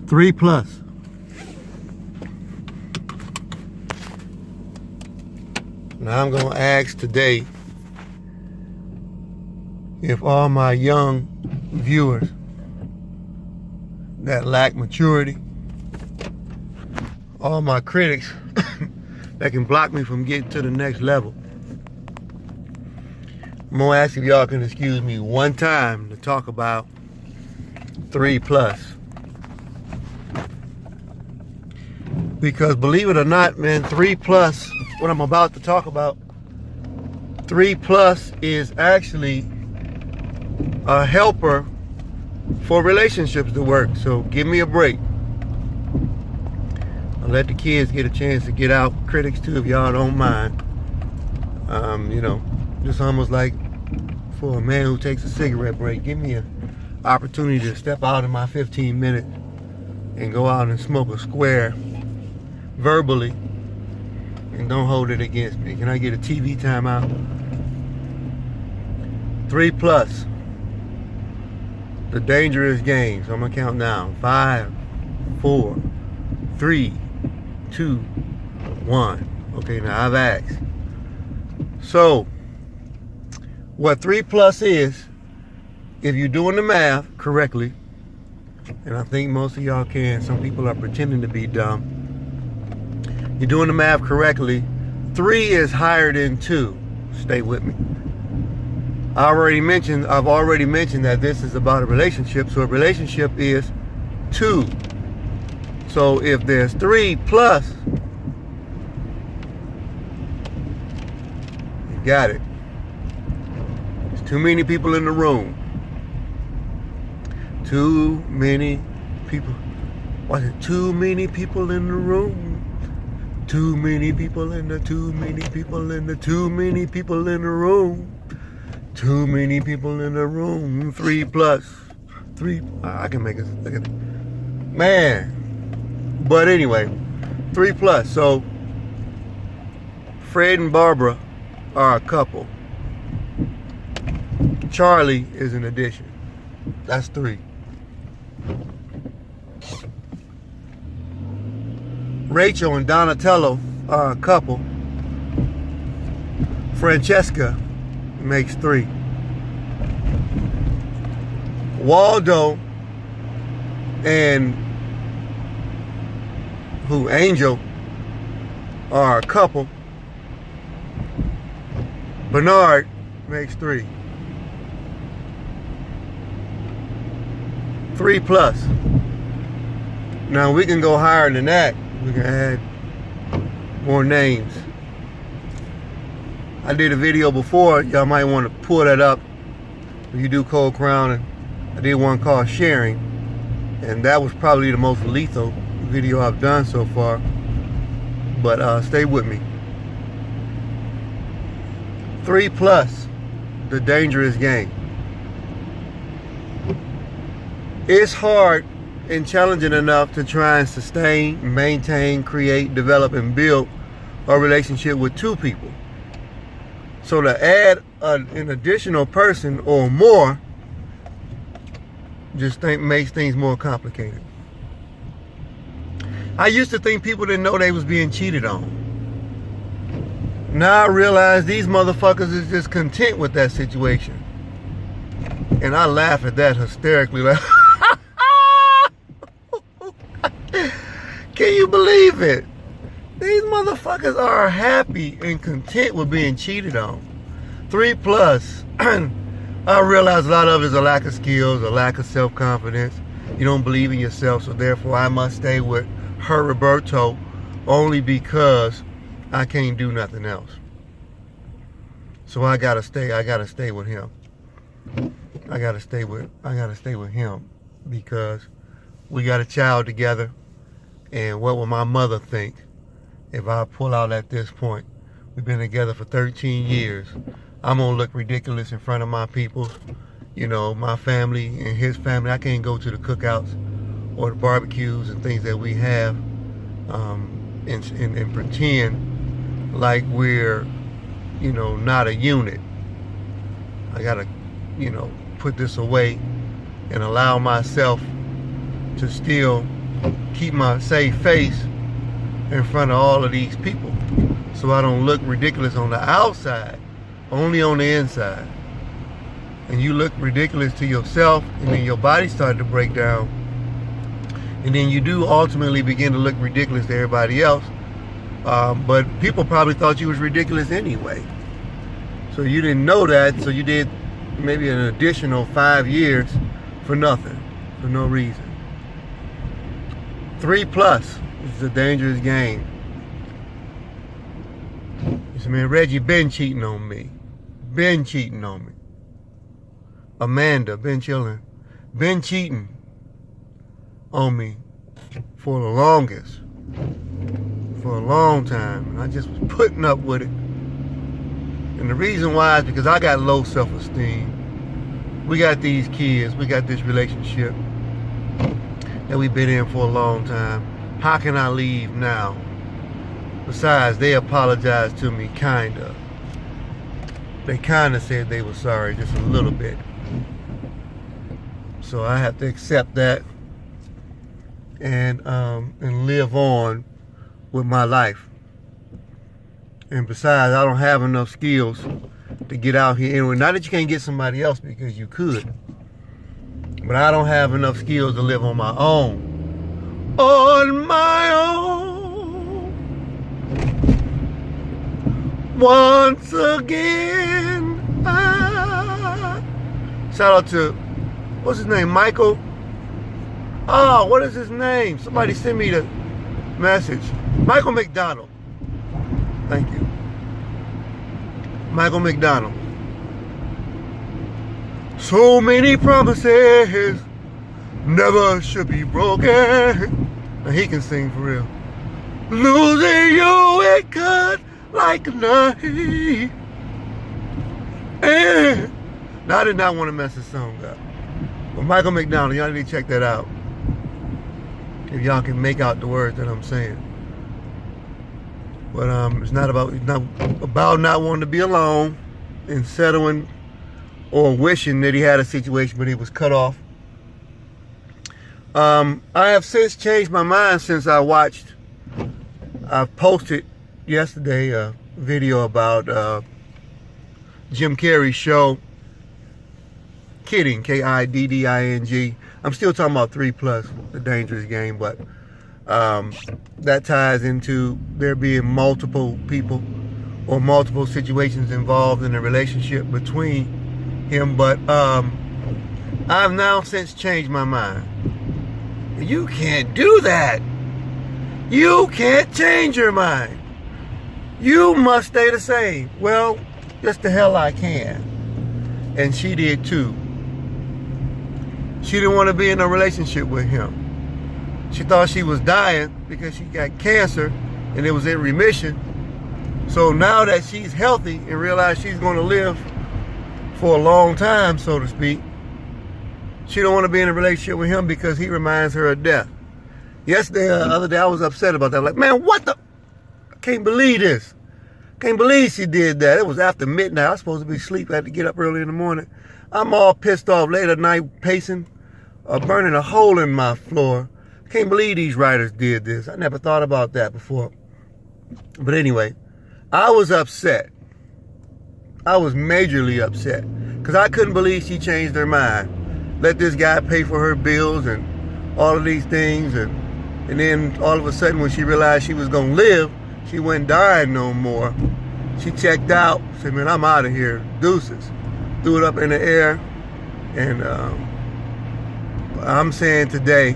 3+. Now I'm going to ask today if all my young viewers that lack maturity, all my critics that can block me from getting to the next level, I'm going to ask if y'all can excuse me one time to talk about 3+. Because believe it or not, man, 3+, what I'm about to talk about, 3+ is actually a helper for relationships to work. So give me a break. I'll let the kids get a chance to get out. Critics too, if y'all don't mind. You know, just almost like for a man who takes a cigarette break, give me an opportunity to step out in my 15 minutes and go out and smoke a square verbally, and don't hold it against me. Can I get a TV timeout? 3+. The dangerous game. So I'm gonna count down. 5, 4, 3, 2, 1. Okay, now I've asked. So, what 3+ is, if you're doing the math correctly, and I think most of y'all can, some people are pretending to be dumb. You're doing the math correctly. 3 is higher than 2. Stay with me. I've already mentioned that this is about a relationship. So a relationship is 2. So if there's 3+, you got it. There's too many people in the room. Too many people. Was it too many people in the room? Too many people in the, too many people in the, too many people in the room. Too many people in the room. 3+. 3. I can make it. Look at it. Man. But anyway, 3+. So Fred and Barbara are a couple. Charlie is an addition. That's 3. Rachel and Donatello are a couple. Francesca makes 3. Waldo and Angel are a couple. Bernard makes 3. 3+. Now we can go higher than that. We can add more names. I did a video before. Y'all might want to pull that up. If you do Cold Crown, and I did one called Sharing, and that was probably the most lethal video I've done so far. But stay with me. 3+, the dangerous game. It's hard and challenging enough to try and sustain, maintain, create, develop, and build a relationship with 2 people. So to add an additional person or more just makes things more complicated. I used to think people didn't know they was being cheated on. Now I realize these motherfuckers is just content with that situation. And I laugh at that hysterically, like, can you believe it? These motherfuckers are happy and content with being cheated on. 3+. I realize a lot of it is a lack of skills, a lack of self-confidence. You don't believe in yourself, so therefore I must stay with her Roberto only because I can't do nothing else. So I gotta stay with him. I gotta stay with him because we got a child together. And what will my mother think if I pull out at this point? We've been together for 13 years. I'm gonna look ridiculous in front of my people, you know, my family and his family. I can't go to the cookouts or the barbecues and things that we have and pretend like we're, you know, not a unit. I gotta, you know, put this away and allow myself to still keep my safe face in front of all of these people, so I don't look ridiculous on the outside, only on the inside. And you look ridiculous to yourself, and then your body started to break down, and then you do ultimately begin to look ridiculous to everybody else. But people probably thought you was ridiculous anyway, so you didn't know that, so you did maybe an additional 5 years for nothing, for no reason. 3+ is a dangerous game. He said, man, Reggie been cheating on me. Been cheating on me. Amanda, been chilling. Been cheating on me for the longest. For a long time. And I just was putting up with it. And the reason why is because I got low self-esteem. We got these kids. We got this relationship that we've been in for a long time. How can I leave now? Besides, they apologized to me, kinda. They kinda said they were sorry, just a little bit. So I have to accept that and live on with my life. And besides, I don't have enough skills to get out here anyway. Not that you can't get somebody else, because you could. But I don't have enough skills to live on my own. On my own. Once again. Shout out to, what's his name, Michael? Oh, what is his name? Somebody send me the message. Michael McDonald. Thank you. Michael McDonald. So many promises never should be broken. Now he can sing for real. Losing you, it cut like a knife. And now I did not want to mess this song up. But Michael McDonald, y'all need to check that out. If y'all can make out the words that I'm saying. But it's not about not wanting to be alone and settling or wishing that he had a situation but he was cut off. I have since changed my mind since I posted yesterday a video about Jim Carrey's show, Kidding, Kidding. I'm still talking about 3+, the dangerous game, but that ties into there being multiple people or multiple situations involved in a relationship between him. But I've now since changed my mind. You can't do that. You can't change your mind. You must stay the same. Well, just the hell I can. And she did too. She didn't want to be in a relationship with him. She thought she was dying because she got cancer and it was in remission. So now that she's healthy and realized she's going to live for a long time, so to speak, she don't want to be in a relationship with him because he reminds her of death. Yesterday, the other day, I was upset about that. I'm like, man, what the? I can't believe this. Can't believe she did that. It was after midnight. I was supposed to be asleep. I had to get up early in the morning. I'm all pissed off late at night, pacing, burning a hole in my floor. Can't believe these writers did this. I never thought about that before. But anyway, I was upset. I was majorly upset because I couldn't believe she changed her mind. Let this guy pay for her bills and all of these things. And then all of a sudden when she realized she was going to live, she wasn't dying no more. She checked out, said, man, I'm out of here. Deuces. Threw it up in the air. And I'm saying today,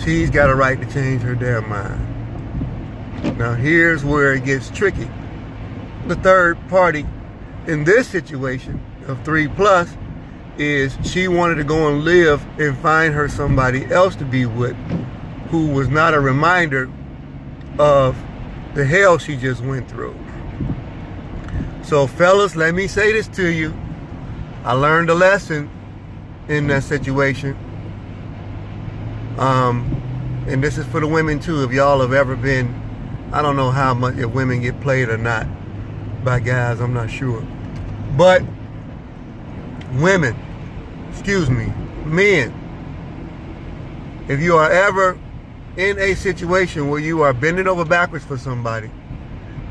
she's got a right to change her damn mind. Now here's where it gets tricky. The third party in this situation of 3+ is she wanted to go and live and find her somebody else to be with who was not a reminder of the hell she just went through. So fellas, let me say this to you. I learned a lesson in that situation. And this is for the women too. If y'all have ever been, I don't know how much, if women get played or not by guys, I'm not sure. But men, if you are ever in a situation where you are bending over backwards for somebody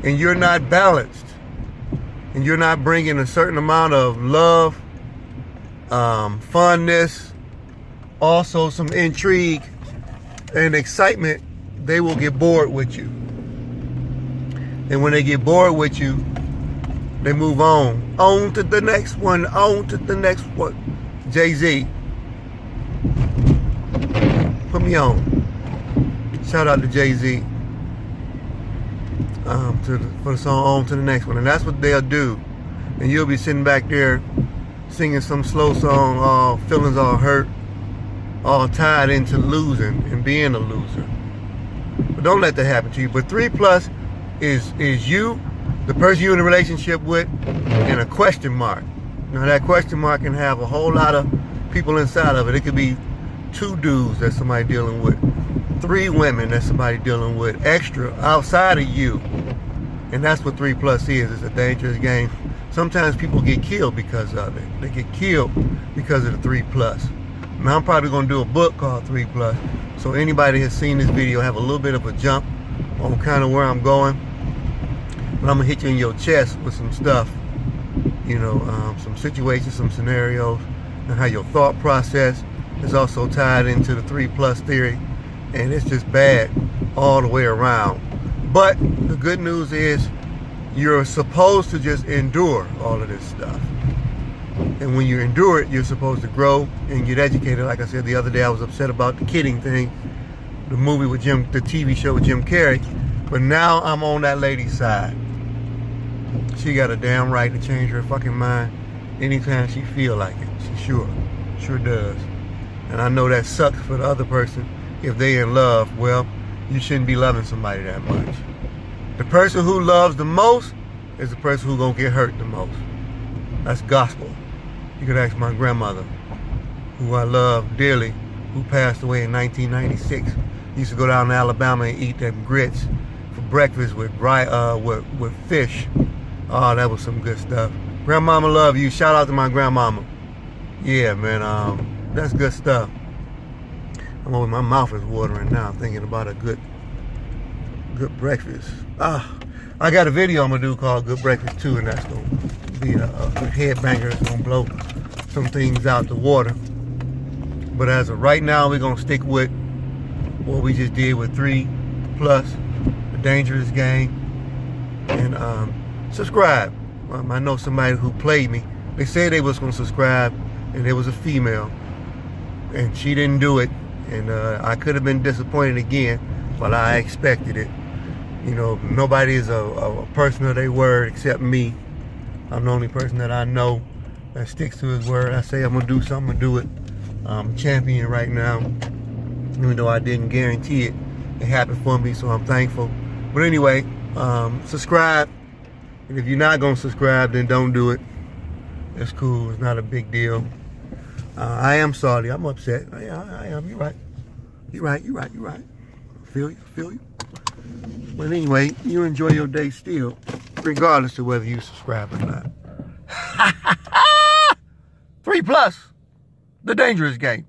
and you're not balanced and you're not bringing a certain amount of love, fondness, also some intrigue and excitement, they will get bored with you. And when they get bored with you, they move on to the next one, on to the next one. Jay-Z, put me on. Shout out to Jay-Z for the song On to the Next One. And that's what they'll do. And you'll be sitting back there singing some slow song, all feelings all hurt, all tied into losing and being a loser. But don't let that happen to you. But 3+ is you, the person you're in a relationship with, and a question mark. Now that question mark can have a whole lot of people inside of it. It could be 2 dudes that somebody dealing with, 3 women that somebody dealing with, extra outside of you. And that's what 3+ is. It's a dangerous game. Sometimes people get killed because of it. They get killed because of the 3+. Now I'm probably going to do a book called 3+. So anybody has seen this video have a little bit of a jump on kind of where I'm going. But I'm going to hit you in your chest with some stuff. You know, some situations, some scenarios, and how your thought process is also tied into the 3+ theory. And it's just bad all the way around. But the good news is you're supposed to just endure all of this stuff. And when you endure it, you're supposed to grow and get educated. Like I said the other day, I was upset about the kidding thing, the movie with the TV show with Jim Carrey. But now I'm on that lady's side. She got a damn right to change her fucking mind anytime she feel like it. She sure does. And I know that sucks for the other person. If they in love, well, you shouldn't be loving somebody that much. The person who loves the most is the person who gonna get hurt the most. That's gospel. You could ask my grandmother, who I love dearly, who passed away in 1996. Used to go down to Alabama and eat them grits for breakfast with fish. Oh, that was some good stuff. Grandmama, love you. Shout out to my grandmama. Yeah, man, that's good stuff. My mouth is watering now thinking about a good breakfast. I got a video I'm gonna do called Good Breakfast 2, and that's gonna be a headbanger. It's gonna blow some things out the water. But as of right now, we're gonna stick with what we just did with 3+, the dangerous game, and subscribe. I know somebody who played me. They said they was gonna subscribe, and there was a female, and she didn't do it. And I could have been disappointed again, but I expected it. You know, nobody is a person of their word except me. I'm the only person that I know that sticks to his word. I say I'm going to do something, I'm going to do it. I'm a champion right now, even though I didn't guarantee it. It happened for me, so I'm thankful. But anyway, subscribe. And if you're not going to subscribe, then don't do it. It's cool. It's not a big deal. I am salty. I'm upset. I am. You're right. You're right. Feel you. But anyway, you enjoy your day still, regardless of whether you subscribe or not. 3+, the dangerous game.